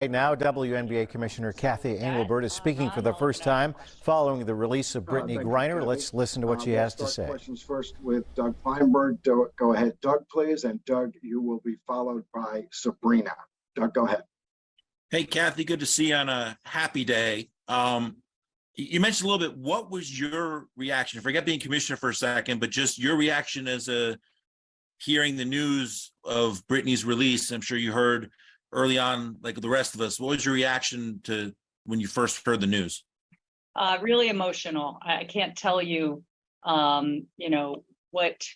Right now, WNBA Commissioner Kathy Engelbert is speaking for the first time following the release of Brittney Griner. Let's listen to what she has to say. Questions first with Doug Feinberg. Go ahead, Doug, please. And Doug, you will be followed by Sabrina. Doug, go ahead. Hey, Kathy, good to see you on a happy day. You mentioned a little bit, what was your reaction? Forget being commissioner for a second, but just your reaction as hearing the news of Brittney's release. I'm sure you heard early on, like the rest of us. What was your reaction to when you first heard the news? Really emotional. I can't tell you, what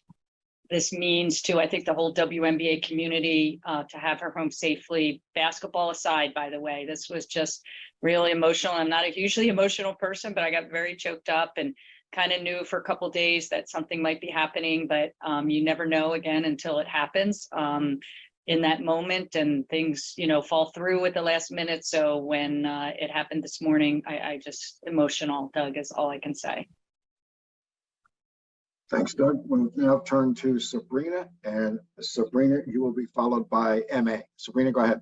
this means to, I think, the whole WNBA community, to have her home safely. Basketball aside, by the way, this was just really emotional. I'm not a hugely emotional person, but I got very choked up and kind of knew for a couple of days that something might be happening, but you never know again until it happens. In that moment, and things, fall through at the last minute. So when it happened this morning, I just emotional, Doug, is all I can say. Thanks, Doug. We'll now turn to Sabrina, and Sabrina, you will be followed by MA. Sabrina, go ahead.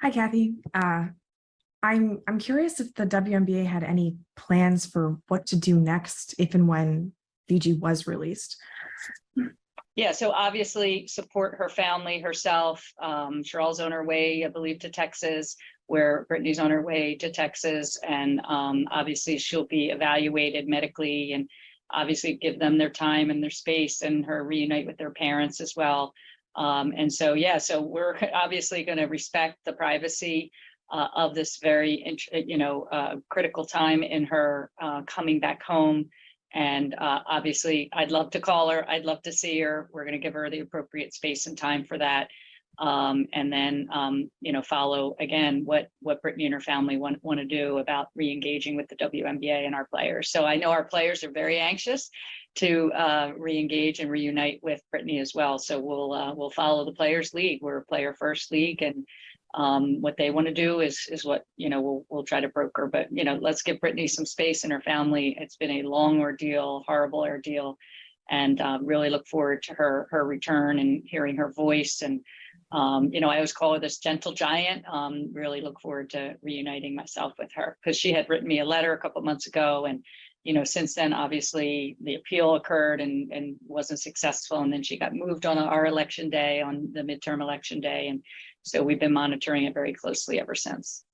Hi, Kathy. I'm curious if the WNBA had any plans for what to do next if and when Fiji was released. Yeah, so obviously support her family, herself. Cheryl's on her way, I believe, to Texas, where Brittney's on her way to Texas. And obviously she'll be evaluated medically and obviously give them their time and their space and her reunite with their parents as well. And so, yeah, so we're obviously going to respect the privacy of this very, critical time in her coming back home. And obviously, I'd love to call her. I'd love to see her. We're going to give her the appropriate space and time for that. And then, follow again what Brittney and her family want to do about re-engaging with the WNBA and our players. So I know our players are very anxious to re-engage and reunite with Brittney as well. So we'll follow the players' league. We're a player first league, and what they want to do is what, we'll try to broker, but, let's give Brittney some space and her family. It's been a long ordeal, horrible ordeal, and really look forward to her return and hearing her voice. And, I always call her this gentle giant. Really look forward to reuniting myself with her, because she had written me a letter a couple of months ago. And, since then, obviously the appeal occurred and wasn't successful. And then she got moved on our election day, on the midterm election day. And so we've been monitoring it very closely ever since.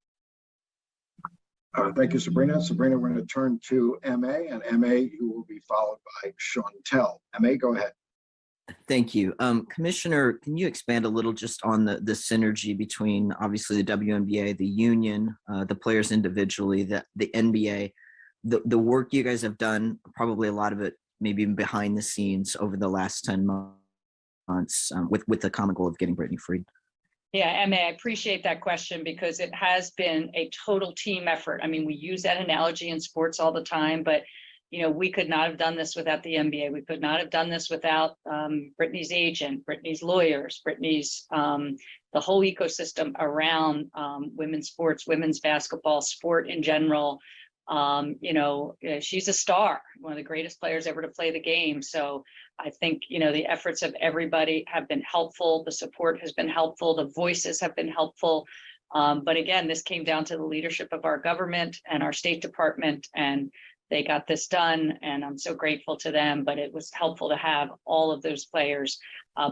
Thank you, Sabrina. Sabrina, we're going to turn to MA, and MA, you will be followed by Chantel. MA, go ahead. Thank you. Commissioner, can you expand a little just on the synergy between obviously the WNBA, the union, the players individually, the NBA, the work you guys have done, probably a lot of it maybe behind the scenes over the last 10 months with the common goal of getting Brittney freed? Yeah, Emma, I appreciate that question, because it has been a total team effort. I mean, we use that analogy in sports all the time, but we could not have done this without the NBA. We could not have done this without Brittney's agent, Brittney's lawyers, Brittney's the whole ecosystem around women's sports, women's basketball, sport in general. She's a star, one of the greatest players ever to play the game. So I think, the efforts of everybody have been helpful. The support has been helpful. The voices have been helpful. But again, this came down to the leadership of our government and our State Department, and they got this done, and I'm so grateful to them. But it was helpful to have all of those players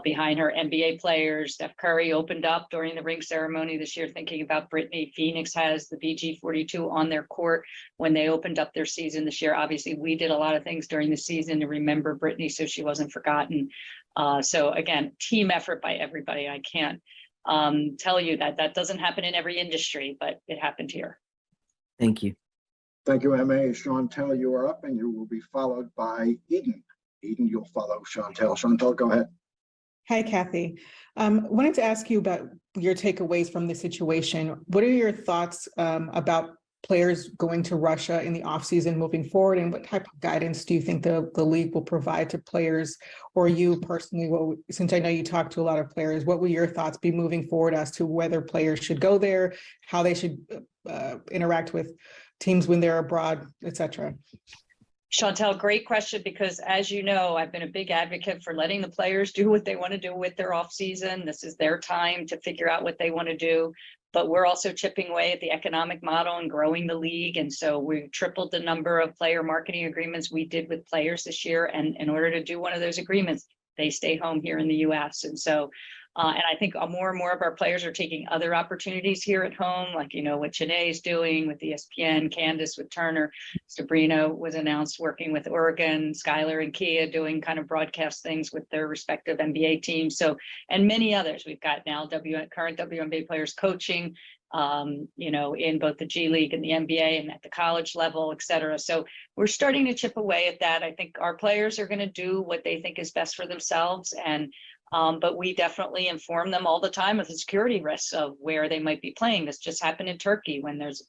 behind her. NBA players, Steph Curry opened up during the ring ceremony this year thinking about Brittney. Phoenix has the BG42 on their court when they opened up their season this year. Obviously, we did a lot of things during the season to remember Brittney so she wasn't forgotten. So again, team effort by everybody. I can't tell you that doesn't happen in every industry, but it happened here. Thank you. Thank you, MA. Chantel, you are up, and you will be followed by Eden. Eden, you'll follow Chantel. Chantel, go ahead. Hi, Kathy. Wanted to ask you about your takeaways from the situation. What are your thoughts about players going to Russia in the offseason moving forward, and what type of guidance do you think the league will provide to players, or you personally? Since I know you talk to a lot of players, what will your thoughts be moving forward as to whether players should go there, how they should interact with teams when they're abroad, et cetera? Chantel, great question, because as you know, I've been a big advocate for letting the players do what they want to do with their off season. This is their time to figure out what they want to do. But we're also chipping away at the economic model and growing the league. And so we've tripled the number of player marketing agreements we did with players this year. And in order to do one of those agreements, they stay home here in the US. And so, and I think more and more of our players are taking other opportunities here at home, like, you know, what Chennai is doing with ESPN, Candace with Turner, Sabrina was announced working with Oregon, Skylar and Kia doing kind of broadcast things with their respective NBA teams. So, and many others. We've got now current WNBA players coaching, you know, in both the G League and the NBA and at the college level, et cetera. So we're starting to chip away at that. I think our players are going to do what they think is best for themselves. And but we definitely inform them all the time of the security risks of where they might be playing. This just happened in Turkey when was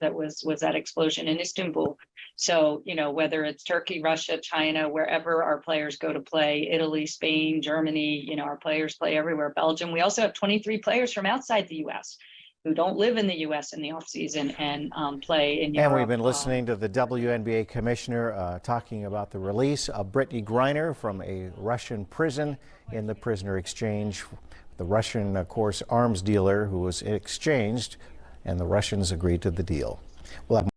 that explosion in Istanbul. So, you know, whether it's Turkey, Russia, China, wherever our players go to play, Italy, Spain, Germany, you know, our players play everywhere, Belgium. We also have 23 players from outside the US who don't live in the U.S. in the offseason and play in Europe. And we've been listening to the WNBA commissioner talking about the release of Brittney Griner from a Russian prison in the prisoner exchange. The Russian, of course, arms dealer who was exchanged, and the Russians agreed to the deal. We'll have